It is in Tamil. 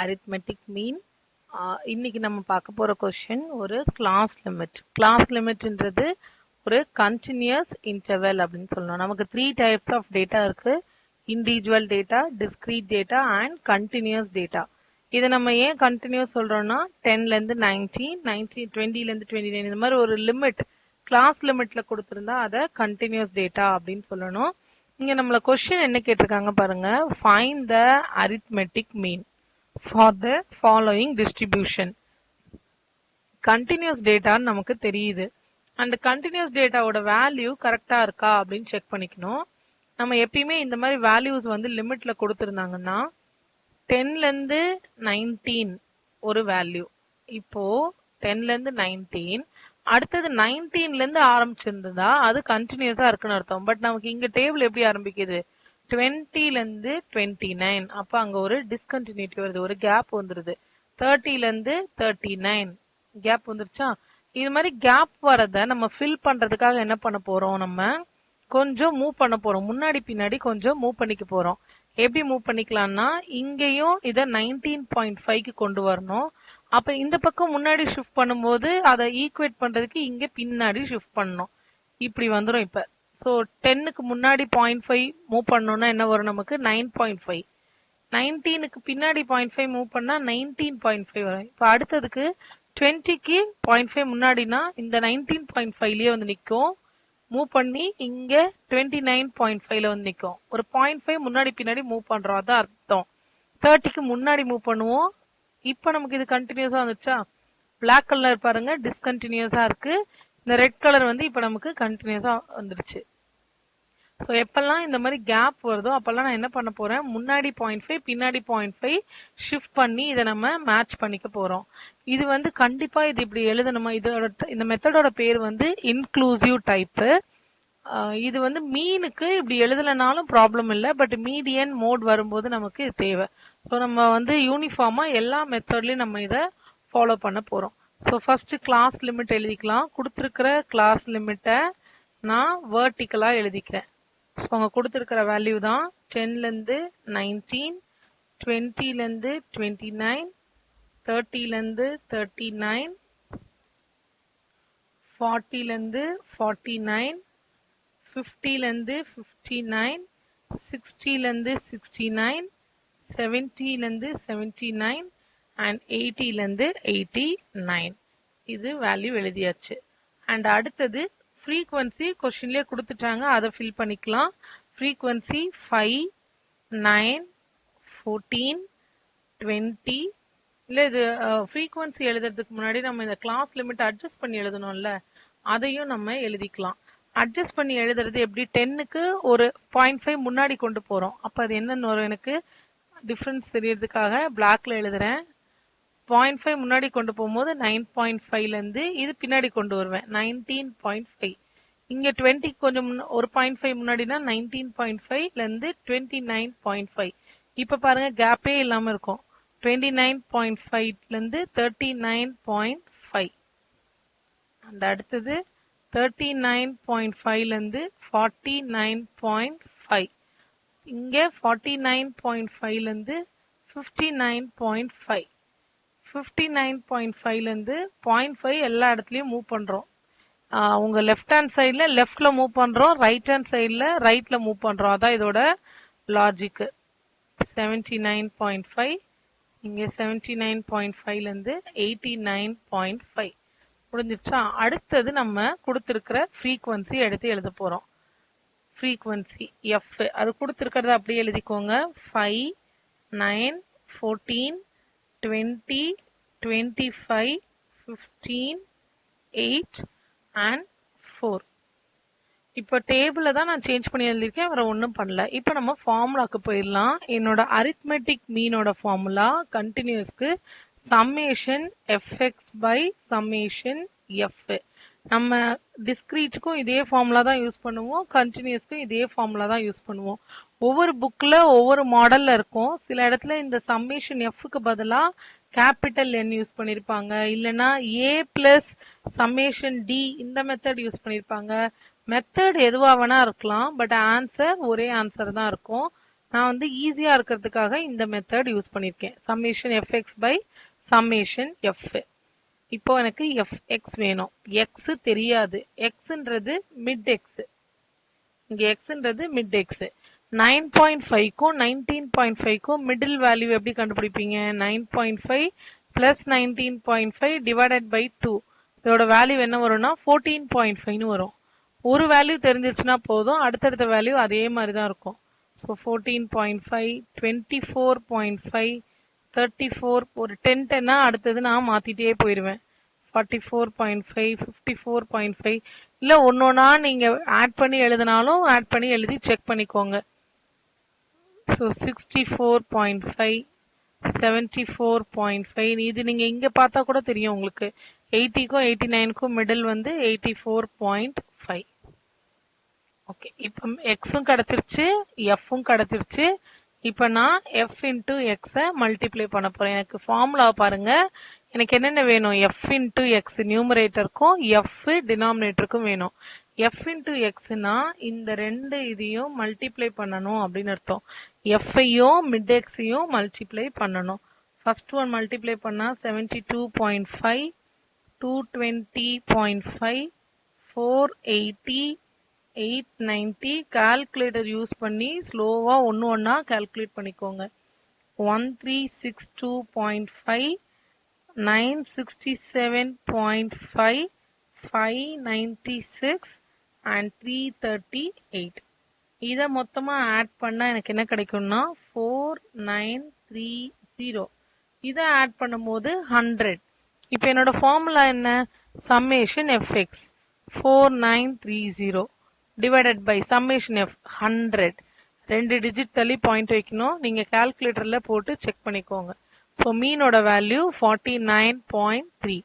arithmetic mean. இன்னைக்கு நம்ம பார்க்க போற கொஸ்டின் ஒரு கிளாஸ் லிமிட். கிளாஸ் லிமிட்ன்றது ஒரு கண்டினியூஸ் இன்டர்வல் அப்படின்னு சொல்லணும். நமக்கு 3 டைப்ஸ் ஆஃப் டேட்டா இருக்கு. Individual data, discrete data and continuous data. இதை நம்ம ஏன் கண்டினியூஸ் சொல்றோம்னா 10ல இருந்து 19, 20ல இருந்து 29 இந்த மாதிரி ஒரு லிமிட் கிளாஸ் லிமிட்ல கொடுத்திருந்தா அதை கண்டினியூஸ் டேட்டா அப்படின்னு சொல்லணும். இங்க நம்மள கொஸ்டின் என்ன கேட்டிருக்காங்க பாருங்க. Find the arithmetic mean for the following distribution. Continuous டேட்டான்னு நமக்கு தெரியுது. அந்த கண்டினியூஸ் டேட்டாவோட வேல்யூ கரெக்டா இருக்கா அப்படின்னு செக் பண்ணிக்கணும். நம்ம எப்பயுமே இந்த மாதிரி வேல்யூஸ் வந்து லிமிட்ல கொடுத்திருந்தாங்கன்னா 10ல இருந்து 19 ஒரு வேல்யூ, இப்போ 10ல இருந்து 19, அடுத்தது 19ல இருந்து ஆரம்பிச்சிருந்ததா அது கண்டினியூஸா இருக்குன்னு அர்த்தம். பட் நமக்கு இங்க டேபிள் எப்படி ஆரம்பிக்குது, 20ல இருந்து 29, அப்ப அங்க ஒரு டிஸ்கண்டினியூட்டி வருது, ஒரு கேப் வந்துருது. 30ல இருந்து 39 கேப் வந்துருச்சா. இது மாதிரி கேப் வரத நம்ம ஃபில் பண்றதுக்காக என்ன பண்ண போறோம், நம்ம கொஞ்சம் மூவ் பண்ண போறோம், முன்னாடி பின்னாடி கொஞ்சம் மூவ் பண்ணிக்க போறோம். எப்படி மூவ் பண்ணிக்கலாம்னா இங்கேயும் இதை 19.5க்கு கொண்டு வரணும். அப்ப இந்த பக்கம் முன்னாடி ஷிஃப்ட் பண்ணும்போது அதை ஈக்குவேட் பண்றதுக்கு இங்க பின்னாடி ஷிஃப்ட் பண்ணணும். இப்படி வந்துடும். இப்ப ஸோ 10க்கு முன்னாடி 0.5 மூவ் பண்ணோம்னா என்ன வரும், நமக்கு 9.5. 19க்கு பின்னாடி 0.5 மூவ் பண்ணா 19.5 வரும். இப்போ அடுத்ததுக்கு 20க்கு 0.5 முன்னாடினா இந்த 19.5லயே வந்து நிற்கும். மூவ் பண்ணி இங்க 29.5ல வந்து நிற்கும். ஒரு 0.5 முன்னாடி பின்னாடி மூவ் பண்றோம், அதான் அர்த்தம். 30க்கு முன்னாடி மூவ் பண்ணுவோம். இப்போ நமக்கு இது கண்டினியூஸா வந்துச்சா. பிளாக் கலர் பாருங்க டிஸ்கண்டினியூஸா இருக்கு. இந்த ரெட் கலர் வந்து இப்ப நமக்கு கண்டினியூஸா வந்துருச்சு. ஸோ எப்பெல்லாம் இந்த மாதிரி கேப் வருதோ அப்பெல்லாம் நான் என்ன பண்ண போறேன், முன்னாடி 0.5 பின்னாடி 0.5 ஷிஃப்ட் பண்ணி இதை நம்ம மேட்ச் பண்ணிக்க போறோம். இது வந்து கண்டிப்பா இது இப்படி எழுதணுமா, இதோட இந்த மெத்தடோட பேர் வந்து இன்க்ளூசிவ் டைப்பு. இது வந்து மீனுக்கு இப்படி எழுதலைனாலும் ப்ராப்ளம் இல்லை, பட் மீடியன் மோட் வரும்போது நமக்கு இது தேவை. ஸோ நம்ம வந்து யூனிஃபார்மா எல்லா மெத்தட்லயும் நம்ம இதை ஃபாலோ பண்ண போறோம். ஸோ ஃபர்ஸ்ட் கிளாஸ் லிமிட் எழுதிக்கலாம். கொடுத்துருக்கிற கிளாஸ் லிமிட்டை நான் வேர்டிக்கலா எழுதிக்கிறேன். ஸோ அங்கே கொடுத்துருக்கிற வேல்யூ தான் 10லேருந்து 19, 20லேருந்து 29, 30லேருந்து 39, 40லேருந்து 49, 50லேருந்து 59, 60லேருந்து 69, 70லேருந்து 79 அண்ட் 80லேருந்து 89. இது வேல்யூ எழுதியாச்சு. அண்ட் அடுத்தது ஃப்ரீக்வன்சி கொஸ்டின்லேயே கொடுத்துட்டாங்க, அதை ஃபில் பண்ணிக்கலாம். ஃப்ரீக்வன்சி 5, 9, 14, 20. இல்லை இது ஃப்ரீக்வன்சி எழுதுறதுக்கு முன்னாடி நம்ம இந்த கிளாஸ் லிமிட் அட்ஜஸ்ட் பண்ணி எழுதணும்ல, அதையும் நம்ம எழுதிக்கலாம். அட்ஜஸ்ட் பண்ணி எழுதுறது எப்படி, 10க்கு ஒரு 0.5 முன்னாடி கொண்டு போறோம். அப்ப அது என்னன்னு வரும், எனக்கு டிஃபரன்ஸ் தெரியறதுக்காக பிளாக்ல எழுதுறேன். 0.5 முன்னாடி கொண்டு போகும்போது 9.5ல இருந்து இது பின்னாடி கொண்டு வருவேன் 19.5. இங்க 20 கொஞ்சம் ஒரு 0.5 முன்னாடினா 19.5ல இருந்து 29.5. இப்ப பாருங்க கேப்பே இல்லாம இருக்கும். 29.5ல இருந்து 39.5. அந்த அடுத்தது 39.5ல இருந்து 49.5. இங்க 49.5ல இருந்து 59.5. 59.5ல இருந்து 0.5 எல்லா இடத்துலயும் மூவ் பண்றோம். உங்க லெஃப்ட் ஹேண்ட் சைட்ல லெஃப்ட்ல மூவ் பண்றோம், ரைட் ஹேண்ட் சைட்ல ரைட்ல மூவ் பண்றோம். அதான் இதோட லாஜிக். 79.5, இங்க 79.5ல இருந்து 89.5 முடிஞ்சிருச்சா. அடுத்தது நம்ம கொடுத்திருக்கிற ஃப்ரீக்வன்சி எடுத்து எழுத போறோம். ஃப்ரீக்வன்சி எஃப் அது கொடுத்திருக்கிறத அப்படியே எழுதிக்கோங்க. 5, 9, 14, 20, 25, 15, 8 and 4. இப்போ டேபிள தான் நான் சேஞ்ச் பண்ணி எழுதிருக்கேன், வேற ஒன்றும் பண்ணல. இப்போ நம்ம ஃபார்முலாக்கு போயிடலாம். என்னோட அரித்மெட்டிக் மீனோட ஃபார்முலா கண்டினியூஸ்க்கு summation f x by summation f. நம்ம டிஸ்கிரீட்க்கும் இதே ஃபார்முலா தான் யூஸ் பண்ணுவோம், கண்டினியூஸ்க்கும் இதே ஃபார்முலா தான் யூஸ் பண்ணுவோம். ஒவ்வொரு புக்ல ஒவ்வொரு மாடல்ல இருக்கும். சில இடத்துல இந்த சம்மேஷன் எஃப்க்கு பதிலா கேபிட்டல் என் யூஸ் பண்ணிருப்பாங்க, இல்லைன்னா ஏ பிளஸ் சம்மேஷன் டி இந்த மெத்தட் யூஸ் பண்ணிருப்பாங்க. மெத்தட் எதுவா வேணா இருக்கலாம், பட் ஆன்சர் ஒரே ஆன்சர் தான் இருக்கும். நான் வந்து ஈஸியா இருக்கிறதுக்காக இந்த மெத்தட் யூஸ் பண்ணியிருக்கேன். Summation f x by summation f. இப்போ எனக்கு எஃப்எக்ஸ் வேணும். எக்ஸ் தெரியாது. எக்ஸ்ன்றது மிட் எக்ஸ். இங்க எக்ஸ்ன்றது மிட் எக்ஸ். 9.5க்கும் 19.5க்கும் மிடில் வேல்யூ எப்படி கண்டுபிடிப்பீங்க? 9.5 பிளஸ் 19.5 டிவைடட் பை 2. இதோட வேல்யூ என்ன வரும்னா 14.5ன்னு வரும். ஒரு வேல்யூ தெரிஞ்சிருச்சுன்னா போதும், அடுத்தடுத்த வேல்யூ அதே மாதிரி தான் இருக்கும். ஸோ 14.5, 24.5, 34, ஒரு 10 அடுத்தது நான் மாத்திட்டே போயிடுவேன். 44.5, 54.5, இல்ல ஒன்னொன்னா நீங்க ஆட் பண்ணி எழுதினாலும் ஆட் பண்ணி எழுதி செக் பண்ணிக்கோங்க. ஸோ 64.5, 74.5, இது நீங்க இங்க பார்த்தா கூட தெரியும் உங்களுக்கு. 80க்கும் 89க்கும் மிடில் வந்து 84.5. ஓகே, இப்போ எக்ஸும் கிடைச்சிருச்சு, எஃப்பும் கிடைச்சிருச்சு. இப்போ நான் எஃப் இன்டூ எக்ஸை மல்டிப்ளை பண்ண போறேன். எனக்கு ஃபார்முலா பாருங்க. எனக்கு என்னென்ன வேணும்? எஃப் இன்டூ எக்ஸ் நியூமரேட்டருக்கும் எஃப் டினாமினேட்டருக்கும் வேணும். எஃப் இன்டூ எக்ஸ்னா இந்த ரெண்டு இதையும் மல்டிப்ளை பண்ணணும் அப்படின்னு அர்த்தம். எஃப்ஐயும் மிட் எக்ஸையும் மல்டிப்ளை பண்ணணும். ஃபர்ஸ்ட் ஒன் மல்டிப்ளை பண்ணா 72.5, 220.5, 480, 890. கால்குலேட்டர் யூஸ் பண்ணி ஸ்லோவா ஒன்று ஒன்றா கால்குலேட் பண்ணிக்கோங்க. 1362.5, 967.5, 596 and 338. இதை மொத்தமா ஆட் பண்ணா எனக்கு என்ன கிடைக்கும்னா 4930. இதை ஆட் பண்ணும்போது 100. இப்போ என்னோட ஃபார்முலா என்ன? Summation f x 4930 divided by summation f 100. 2 digit தள்ளி பாயிண்ட் வைக்கணும். நீங்க கால்குலேட்டர்ல போட்டு செக் பண்ணிக்கோங்க. ஸோ மீனோட வேல்யூ 49.3.